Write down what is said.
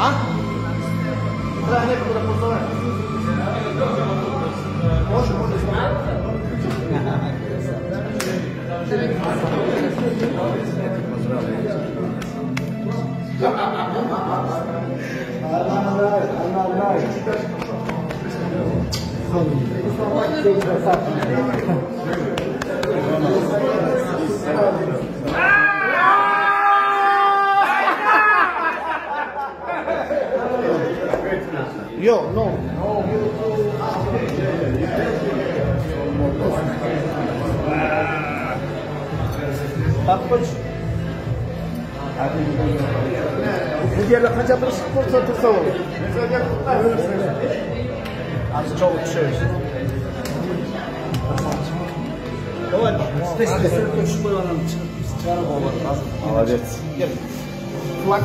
А? Да, некуда позвонить. Може. Yo, no. Tapmış. Bu diğerler kaç yapmış kursa tursa olur. Az çok şey. Давай, стесни точно на чару. Молодец. Флаг.